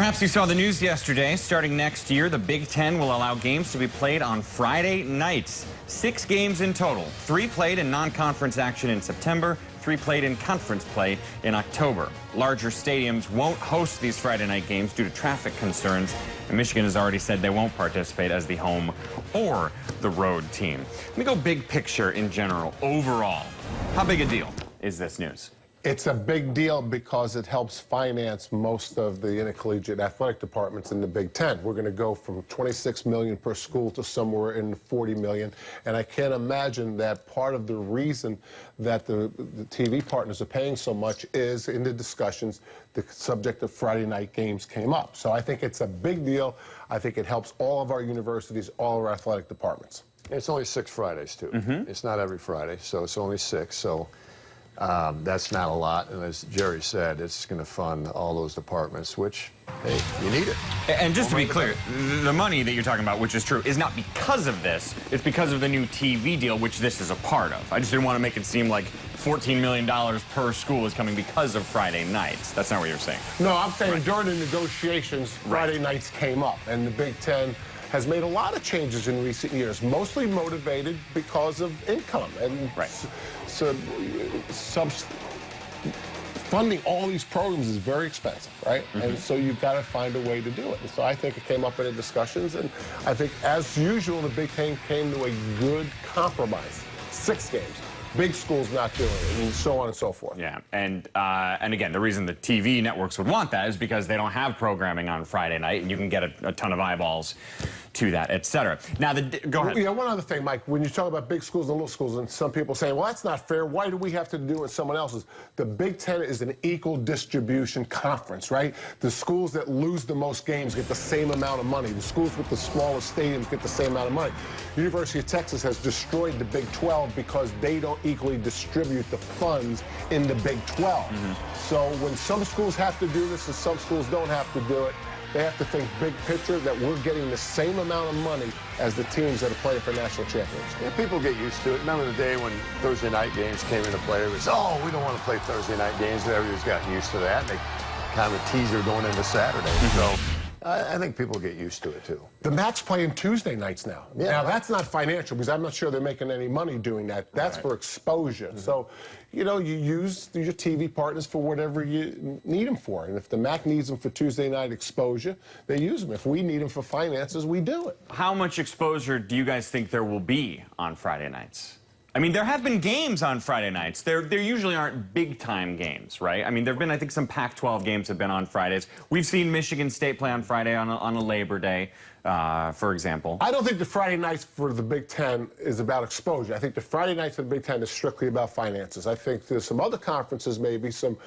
Perhaps you saw the news yesterday. Starting next year, the Big Ten will allow games to be played on Friday nights. 6 games in total. 3 played in non-conference action in September, 3 played in conference play in October. Larger stadiums won't host these Friday night games due to traffic concerns, and Michigan has already said they won't participate as the home or the road team. Let me go big picture in general. Overall, how big a deal is this news? It's a big deal because it helps finance most of the intercollegiate athletic departments in the Big Ten. We're going to go from $26 million per school to somewhere in the $40 million. And I can't imagine that part of the reason that the TV partners are paying so much is in the discussions, the subject of Friday night games came up. So I think it's a big deal. I think it helps all of our universities, all of our athletic departments. It's only 6 Fridays, too. It's not every Friday, so it's only 6. So that's not a lot, and as Gerry said, it's going to fund all those departments, which, hey, you need it. And just to be clear, the money that you're talking about, which is true, is not because of this. It's because of the new TV deal, which this is a part of. I just didn't want to make it seem like $14 million per school is coming because of Friday nights. That's not what you're saying. No, I'm saying during the negotiations, Friday nights came up, and the Big Ten has made a lot of changes in recent years, mostly motivated because of income. And so funding all these programs is very expensive, right? And so you've got to find a way to do it. And so I think it came up in the discussions, and I think, as usual, the Big Ten came to a good compromise. 6 games. Big schools not doing it, and so on and so forth. Yeah, and again, the reason the TV networks would want that is because they don't have programming on Friday night, and you can get a ton of eyeballs to that, etc. Now, go ahead. Yeah, one other thing, Mike. When you talk about big schools and little schools, and some people say, well, that's not fair. Why do we have to do it someone else's? The Big Ten is an equal distribution conference, right? The schools that lose the most games get the same amount of money. The schools with the smallest stadiums get the same amount of money. University of Texas has destroyed the Big 12 because they don't equally distribute the funds in the Big 12. So when some schools have to do this and some schools don't have to do it, they have to think big picture, that we're getting the same amount of money as the teams that are playing for national championships. Yeah, people get used to it. Remember the day when Thursday night games came into play? It was, oh, we don't want to play Thursday night games. Everybody's gotten used to that. They kind of a teaser going into Saturday. So I think people get used to it, too. The MAC's playing Tuesday nights now. Yeah. Now, that's not financial, because I'm not sure they're making any money doing that. That's for exposure. So, you know, you use your TV partners for whatever you need them for. And if the MAC needs them for Tuesday night exposure, they use them. If we need them for finances, we do it. How much exposure do you guys think there will be on Friday nights? I mean, there have been games on Friday nights. There usually aren't big-time games, right? I mean, there have been, I think, some Pac-12 games have been on Fridays. We've seen Michigan State play on Friday on a Labor Day, for example. I don't think the Friday nights for the Big Ten is about exposure. I think the Friday nights for the Big Ten is strictly about finances. I think there's some other conferences, maybe some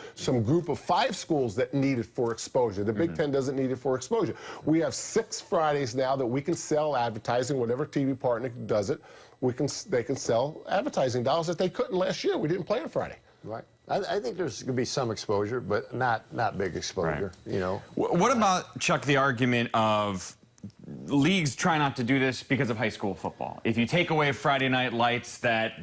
group of 5 schools that need it for exposure. The Big Ten doesn't need it for exposure. We have 6 Fridays now that we can sell advertising, whatever TV partner does it. They can sell advertising dollars that they couldn't last year. We didn't play on Friday. Right. I think there's going to be some exposure, but not big exposure, you know. What about, Chuck, the argument of leagues try not to do this because of high school football? If you take away Friday night lights, that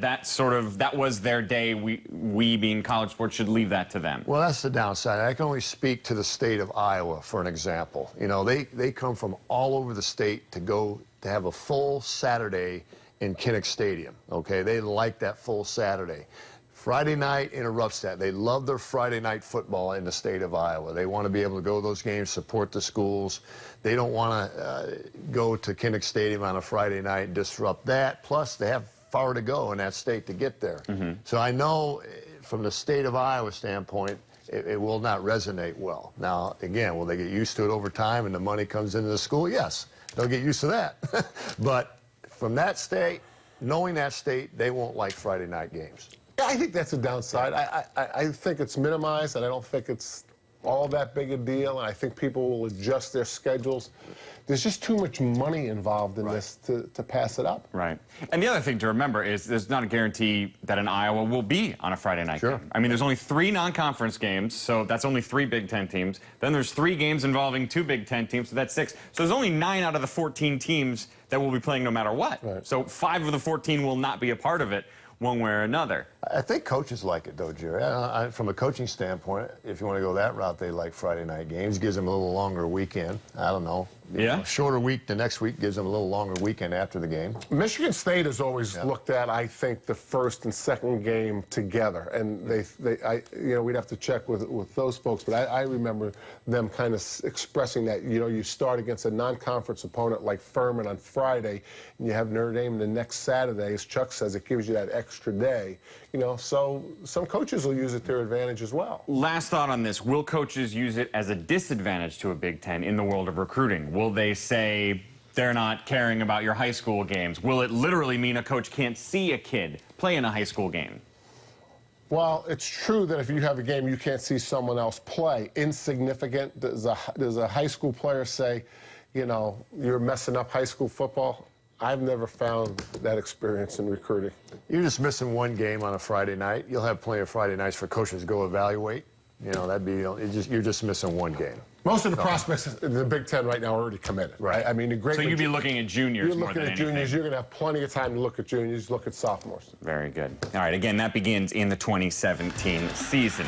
was their day, we being college sports should leave that to them. Well, that's the downside. I can only speak to the state of Iowa, for an example. You know, they come from all over the state to have a full Saturday in Kinnick Stadium, okay? They like that full Saturday. Friday night interrupts that. They love their Friday night football in the state of Iowa. They want to be able to go to those games, support the schools. They don't want to go to Kinnick Stadium on a Friday night and disrupt that. Plus, they have far to go in that state to get there. So I know from the state of Iowa standpoint, it will not resonate well. Now, again, will they get used to it over time and the money comes into the school? Yes, they'll get used to that. But from that state, knowing that state, they won't like Friday night games. Yeah, I think that's a downside. I think it's minimized, and I don't think it's all that big a deal, and I think people will adjust their schedules. There's just too much money involved in this to pass it up. Right. And the other thing to remember is there's not a guarantee that an Iowa will be on a Friday night game. I mean, there's only 3 non-conference games, so that's only 3 Big Ten teams. Then there's 3 games involving 2 Big Ten teams, so that's 6. So there's only 9 out of the 14 teams that will be playing no matter what. So 5 of the 14 will not be a part of it. one way or another. I think coaches like it, though, Jerry. From a coaching standpoint, if you want to go that route, they like Friday night games. Gives them a little longer weekend. I don't know. Yeah. A shorter week the next week gives them a little longer weekend after the game. Michigan State has always looked at, I think, the first and second game together, and we'd have to check with those folks, but I remember them kind of expressing that, you start against a non-conference opponent like Furman on Friday, and you have Notre Dame the next Saturday. As Chuck says, it gives you that extra day. So some coaches will use it to their advantage as well. Last thought on this: will coaches use it as a disadvantage to a Big Ten in the world of recruiting? Will they say they're not caring about your high school games? Will it literally mean a coach can't see a kid play in a high school game? Well, it's true that if you have a game you can't see someone else play. Insignificant. Does a high school player say, you're messing up high school football? I've never found that experience in recruiting. You're just missing one game on a Friday night. You'll have plenty of Friday nights for coaches to go evaluate. That'd be you're just missing one game. Most of the prospects in the Big Ten right now are already committed. Right. I mean, So you'd be looking at juniors more than anything. You're looking at juniors. You're going to have plenty of time to look at juniors, look at sophomores. Very good. All right, again, that begins in the 2017 season.